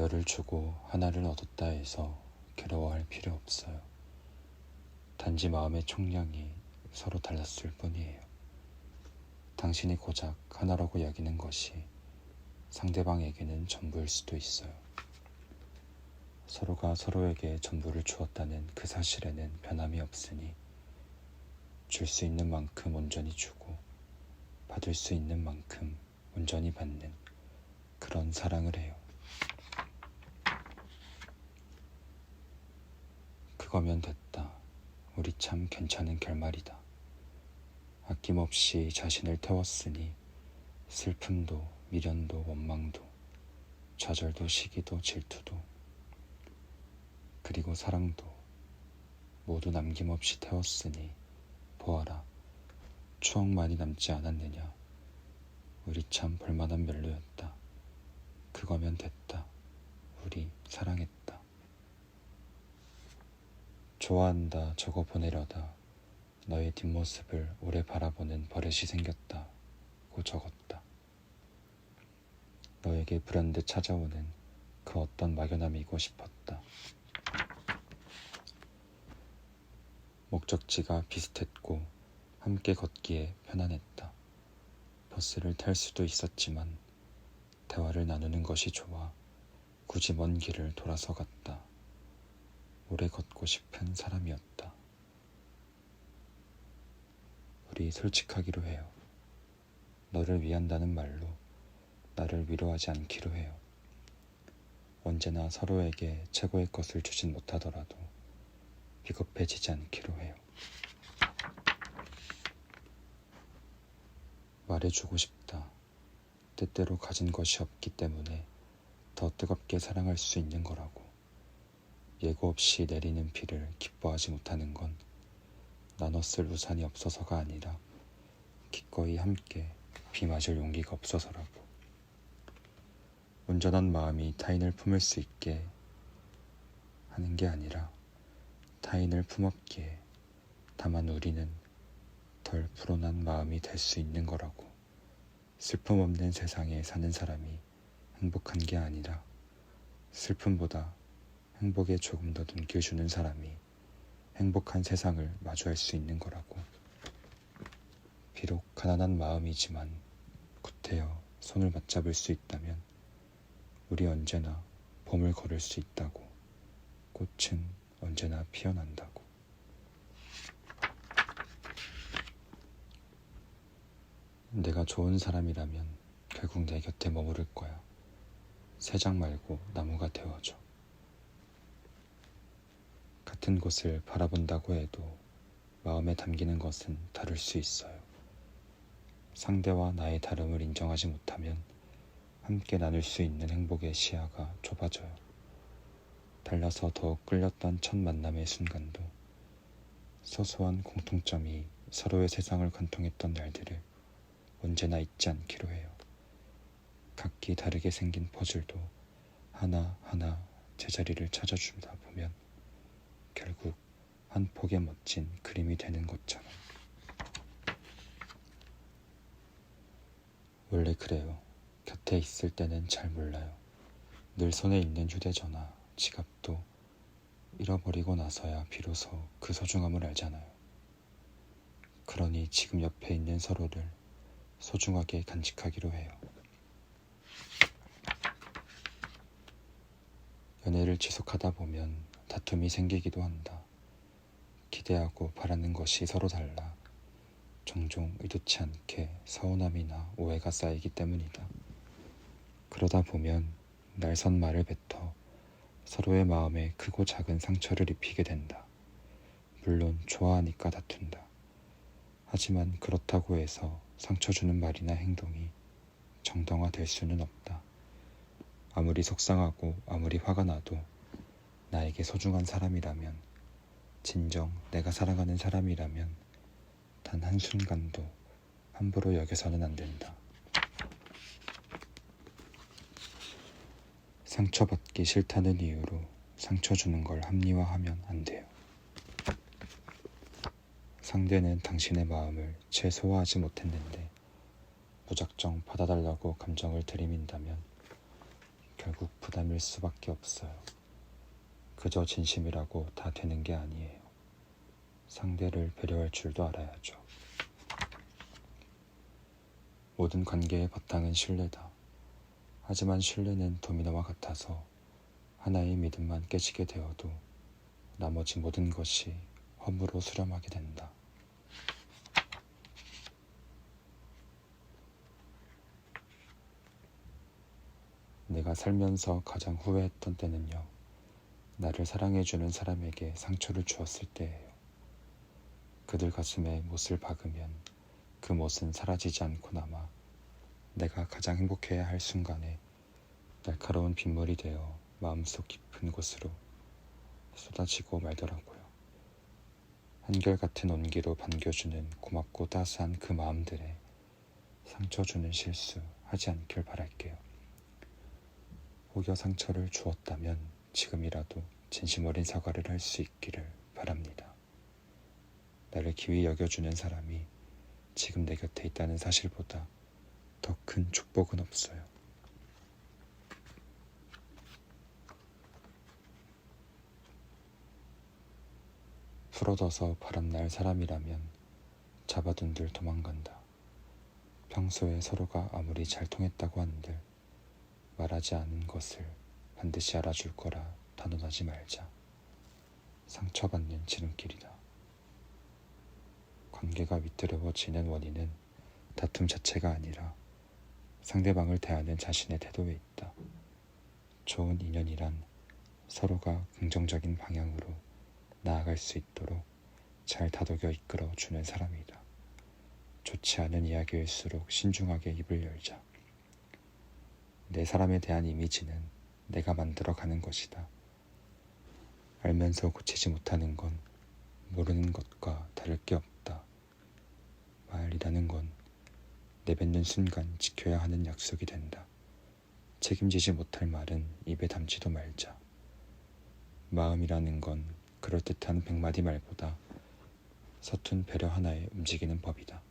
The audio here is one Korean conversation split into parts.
열을 주고 하나를 얻었다 해서 괴로워할 필요 없어요. 단지 마음의 총량이 서로 달랐을 뿐이에요. 당신이 고작 하나라고 여기는 것이 상대방에게는 전부일 수도 있어요. 서로가 서로에게 전부를 주었다는 그 사실에는 변함이 없으니 줄 수 있는 만큼 온전히 주고 받을 수 있는 만큼 온전히 받는 그런 사랑을 해요. 그거면 됐다. 우리 참 괜찮은 결말이다. 아낌없이 자신을 태웠으니 슬픔도 미련도 원망도 좌절도 시기도 질투도 그리고 사랑도 모두 남김없이 태웠으니 보아라, 추억만이 남지 않았느냐. 우리 참 볼만한 멜로였다. 그거면 됐다. 우리 사랑했다. 좋아한다 적어 보내려다 너의 뒷모습을 오래 바라보는 버릇이 생겼다고 적었다. 너에게 불현듯 찾아오는 그 어떤 막연함이고 싶었다. 목적지가 비슷했고 함께 걷기에 편안했다. 버스를 탈 수도 있었지만 대화를 나누는 것이 좋아 굳이 먼 길을 돌아서 갔다. 오래 걷고 싶은 사람이었다. 우리 솔직하기로 해요. 너를 위한다는 말로 나를 위로하지 않기로 해요. 언제나 서로에게 최고의 것을 주진 못하더라도 비겁해지지 않기로 해요. 말해주고 싶다. 때때로 가진 것이 없기 때문에 더 뜨겁게 사랑할 수 있는 거라고. 예고 없이 내리는 비를 기뻐하지 못하는 건 나눠 쓸 우산이 없어서가 아니라 기꺼이 함께 비 맞을 용기가 없어서라고. 온전한 마음이 타인을 품을 수 있게 하는 게 아니라 타인을 품었기에 다만 우리는 덜 불온한 마음이 될 수 있는 거라고. 슬픔 없는 세상에 사는 사람이 행복한 게 아니라 슬픔보다 행복에 조금 더 눈길 주는 사람이 행복한 세상을 마주할 수 있는 거라고. 비록 가난한 마음이지만 구태여 손을 맞잡을 수 있다면 우리 언제나 봄을 걸을 수 있다고. 꽃은 언제나 피어난다고. 내가 좋은 사람이라면 결국 내 곁에 머무를 거야. 새장 말고 나무가 되어줘. 같은 곳을 바라본다고 해도 마음에 담기는 것은 다를 수 있어요. 상대와 나의 다름을 인정하지 못하면 함께 나눌 수 있는 행복의 시야가 좁아져요. 달라서 더욱 끌렸던 첫 만남의 순간도 소소한 공통점이 서로의 세상을 관통했던 날들을 언제나 잊지 않기로 해요. 각기 다르게 생긴 퍼즐도 하나하나 제자리를 찾아주다 보면 결국 한 폭의 멋진 그림이 되는 것처럼. 원래 그래요. 곁에 있을 때는 잘 몰라요. 늘 손에 있는 휴대전화, 지갑도 잃어버리고 나서야 비로소 그 소중함을 알잖아요. 그러니 지금 옆에 있는 서로를 소중하게 간직하기로 해요. 연애를 지속하다 보면 다툼이 생기기도 한다. 기대하고 바라는 것이 서로 달라 종종 의도치 않게 서운함이나 오해가 쌓이기 때문이다. 그러다 보면 날선 말을 뱉어 서로의 마음에 크고 작은 상처를 입히게 된다. 물론 좋아하니까 다툰다. 하지만 그렇다고 해서 상처 주는 말이나 행동이 정당화될 수는 없다. 아무리 속상하고 아무리 화가 나도 나에게 소중한 사람이라면, 진정 내가 사랑하는 사람이라면 단 한순간도 함부로 여겨서는 안 된다. 상처받기 싫다는 이유로 상처 주는 걸 합리화하면 안 돼요. 상대는 당신의 마음을 채 소화하지 못했는데 무작정 받아달라고 감정을 들이민다면 결국 부담일 수밖에 없어요. 그저 진심이라고 다 되는 게 아니에요. 상대를 배려할 줄도 알아야죠. 모든 관계의 바탕은 신뢰다. 하지만 신뢰는 도미노와 같아서 하나의 믿음만 깨지게 되어도 나머지 모든 것이 허물로 수렴하게 된다. 내가 살면서 가장 후회했던 때는요, 나를 사랑해주는 사람에게 상처를 주었을 때예요. 그들 가슴에 못을 박으면 그 못은 사라지지 않고 남아 내가 가장 행복해야 할 순간에 날카로운 빗물이 되어 마음속 깊은 곳으로 쏟아지고 말더라고요. 한결같은 온기로 반겨주는 고맙고 따스한 그 마음들에 상처 주는 실수 하지 않길 바랄게요. 혹여 상처를 주었다면 지금이라도 진심 어린 사과를 할 수 있기를 바랍니다. 나를 기히 여겨주는 사람이 지금 내 곁에 있다는 사실보다 더 큰 축복은 없어요. 풀어둬서 바람날 사람이라면 잡아둔들 도망간다. 평소에 서로가 아무리 잘 통했다고 한들 말하지 않은 것을 반드시 알아줄 거라 단언하지 말자. 상처받는 지름길이다. 관계가 위태로워지는 원인은 다툼 자체가 아니라 상대방을 대하는 자신의 태도에 있다. 좋은 인연이란 서로가 긍정적인 방향으로 나아갈 수 있도록 잘 다독여 이끌어 주는 사람이다. 좋지 않은 이야기일수록 신중하게 입을 열자. 내 사람에 대한 이미지는 내가 만들어가는 것이다. 알면서 고치지 못하는 건 모르는 것과 다를 게 없다. 말이라는 건 내뱉는 순간 지켜야 하는 약속이 된다. 책임지지 못할 말은 입에 담지도 말자. 마음이라는 건 그럴듯한 100마디 말보다 서툰 배려 하나에 움직이는 법이다.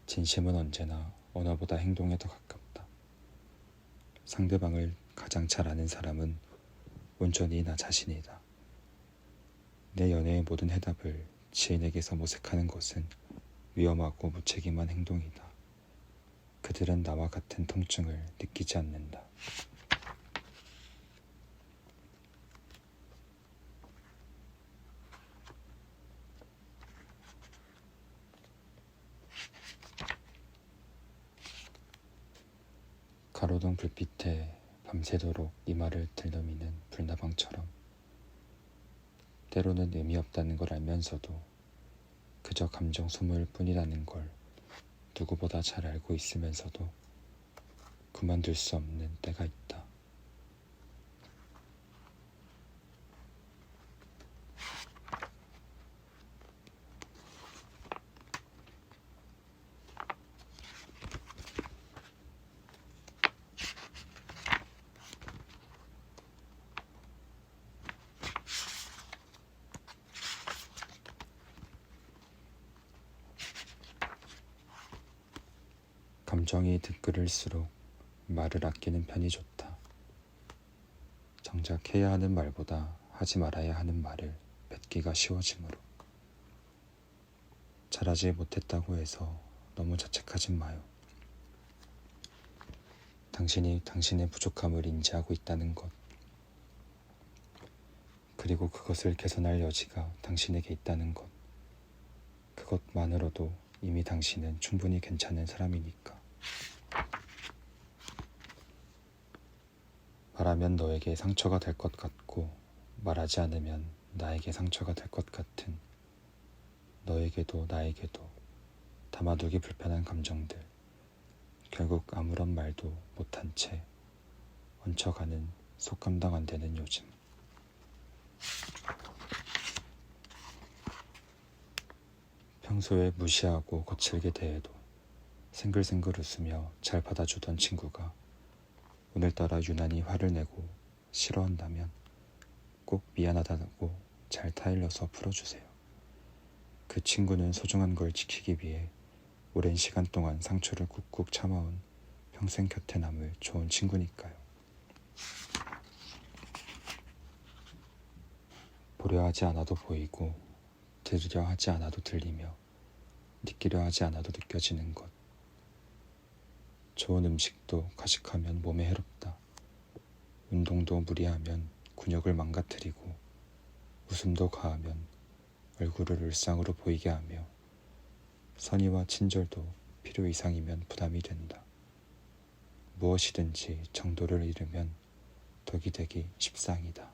진심은 언제나 언어보다 행동에 더 가깝다. 상대방을 가장 잘 아는 사람은 온전히 나 자신이다. 내 연애의 모든 해답을 지인에게서 모색하는 것은 위험하고 무책임한 행동이다. 그들은 나와 같은 통증을 느끼지 않는다. 가로등 불빛에 밤새도록 이마를 들러미는 불나방처럼 때로는 의미 없다는 걸 알면서도 그저 감정 소모일 뿐이라는 걸 누구보다 잘 알고 있으면서도 그만둘 수 없는 때가 있다. 감정이 들끓을수록 말을 아끼는 편이 좋다. 정작 해야 하는 말보다 하지 말아야 하는 말을 뱉기가 쉬워지므로. 잘하지 못했다고 해서 너무 자책하진 마요. 당신이 당신의 부족함을 인지하고 있다는 것, 그리고 그것을 개선할 여지가 당신에게 있다는 것, 그것만으로도 이미 당신은 충분히 괜찮은 사람이니까. 말하면 너에게 상처가 될 것 같고 말하지 않으면 나에게 상처가 될 것 같은 너에게도 나에게도 담아두기 불편한 감정들, 결국 아무런 말도 못한 채 얹혀가는 속 감당 안 되는 요즘. 평소에 무시하고 거칠게 대해도 생글생글 웃으며 잘 받아주던 친구가 오늘따라 유난히 화를 내고 싫어한다면 꼭 미안하다고 잘 타일러서 풀어주세요. 그 친구는 소중한 걸 지키기 위해 오랜 시간 동안 상처를 꾹꾹 참아온 평생 곁에 남을 좋은 친구니까요. 보려 하지 않아도 보이고 들으려 하지 않아도 들리며 느끼려 하지 않아도 느껴지는 것. 좋은 음식도 가식하면 몸에 해롭다. 운동도 무리하면 근육을 망가뜨리고 웃음도 과하면 얼굴을 울상으로 보이게 하며 선의와 친절도 필요 이상이면 부담이 된다. 무엇이든지 정도를 잃으면 덕이 되기 십상이다.